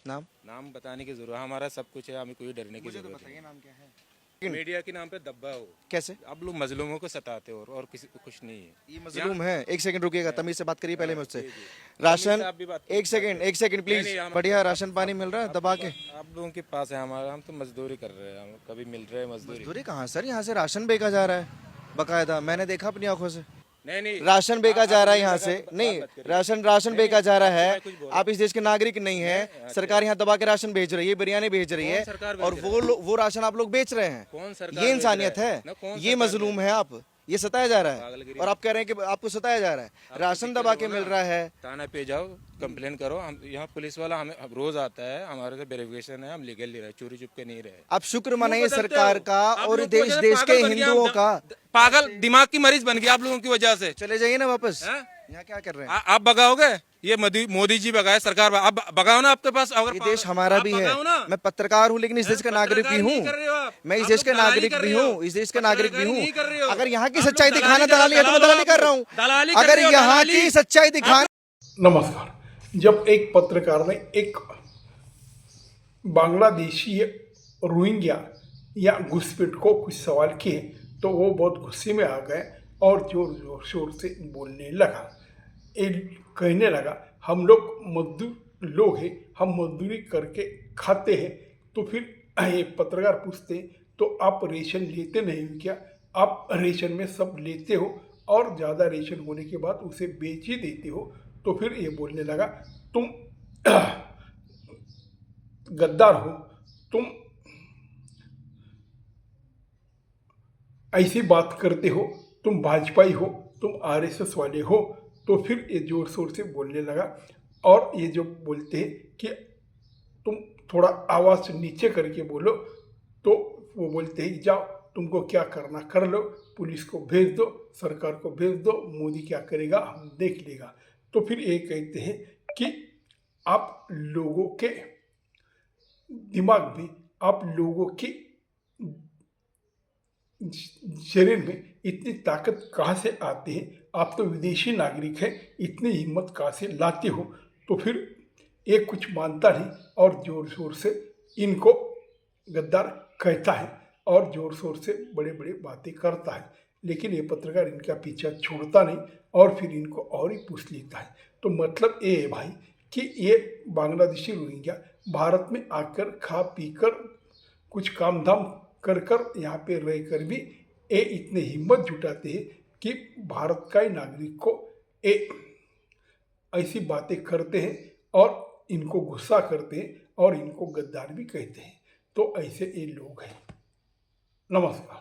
नाम नाम बताने की जरूरत, हमारा सब कुछ है, हमें कोई डरने की जरूरत बताइए नाम क्या है? नहीं। मीडिया के नाम पे दब्बा हो, कैसे? आप लोग मजलूमों को सताते हो और किसी को कुछ नहीं है। ये मजलूम है। एक सेकंड रुकिएगा, तमीज से बात करिए पहले मुझसे। जी जी, राशन, आप भी बात एक सेकंड नहीं प्लीज। नहीं, हम बढ़िया राशन पानी मिल रहा है दबा के? आप लोगों के पास है, हमारा हम तो मजदूरी कर रहे हैं, हम कभी मिल रहे हैं मजदूरी। मजदूरी कहाँ सर, यहाँ से राशन बेचा जा रहा है बकायदा, मैंने देखा अपनी आंखों से। नहीं नहीं, राशन बेचा जा रहा है यहाँ मुझे से, लगा नहीं बात करिए। राशन नहीं, बेचा जा रहा आपको है। मैं कुछ बोला। आप इस देश के नागरिक नहीं है, अच्छा। सरकार यहाँ दबा के राशन भेज रही है, बिरयानी भेज रही कौन है, सरकार और भेज रहा वो राशन आप लोग बेच रहे हैं। कौन सरकार ये भेज इंसानियत रहा है? ना, कौन ये सरकार मजलूम है आप, ये सताया जा रहा है, पागलगिरी। और आप कह रहे हैं कि आपको सताया जा रहा है। राशन दबा के मिल रहा है। थाना पे जाओ, कंप्लेन करो, हम यहाँ पुलिस वाला हमें रोज आता है, हमारे से वेरिफिकेशन है, हम लीगल ले रहे, चोरी चुप के नहीं रहे। आप शुक्र मनाइए बदलते सरकार हो? का आप और लोग देश वजह देश के पागल बन गए, हिंदुओं का। पागल दिमाग की मरीज बन गया आप लोगों की वजह से। चले जाइए ना वापस। हैं? यहाँ क्या कर रहे हैं? आप भगाओगे? ये मोदी जी भगाए, सरकार आप भगाओ ना, आपके पास अगर ये देश हमारा भी है। मैं पत्रकार हूँ, लेकिन इस देश का नागरिक भी हूँ। मैं इस देश के नागरिक भी हूँ, इस देश के नागरिक भी हूँ। अगर यहाँ की सच्चाई दिखाना दलाली है तो मैं दलाली कर रहा हूँ। अगर यहाँ की सच्चाई दिखाना। नमस्कार। जब एक पत्रकार ने एक बांग्लादेशी रोहिंग्या या घुसपैठ को कुछ सवाल किए तो वो बहुत गुस्से में आ गए और जोर जोर शोर से बोलने लगा। कहने लगा, हम लोग मजदूर लोग हैं, हम मजदूरी करके खाते हैं। तो फिर एक पत्रकार पूछते, तो आप रेशन लेते नहीं हो क्या? आप रेशन में सब लेते हो और ज़्यादा रेशन होने के बाद उसे बेच ही देते हो। तो फिर ये बोलने लगा, तुम गद्दार हो, तुम ऐसी बात करते हो, तुम भाजपाई हो, तुम आरएसएस वाले हो। तो फिर ये जोर शोर से बोलने लगा और ये जो बोलते हैं कि तुम थोड़ा आवाज़ नीचे करके बोलो, तो वो बोलते हैं जाओ, तुमको क्या करना कर लो, पुलिस को भेज दो, सरकार को भेज दो, मोदी क्या करेगा हम देख लेगा। तो फिर ये कहते हैं कि आप लोगों के दिमाग में, आप लोगों के शरीर में इतनी ताकत कहाँ से आती है? आप तो विदेशी नागरिक हैं, इतनी हिम्मत कहाँ से लाते हो? तो फिर ये कुछ मानता नहीं और ज़ोर शोर से इनको गद्दार कहता है और ज़ोर शोर से बड़े बड़े बातें करता है। लेकिन ये पत्रकार इनका पीछा छोड़ता नहीं और फिर इनको और ही पूछ लेता है। तो मतलब ये है भाई कि ये बांग्लादेशी रोहिंग्या भारत में आकर खा पी कर कुछ काम धाम कर कर यहाँ पे रह कर भी ये इतने हिम्मत जुटाते हैं कि भारत का ही नागरिक को ये ऐसी बातें करते हैं और इनको गुस्सा करते हैं और इनको गद्दार भी कहते हैं। तो ऐसे ये लोग हैं। नमस्कार।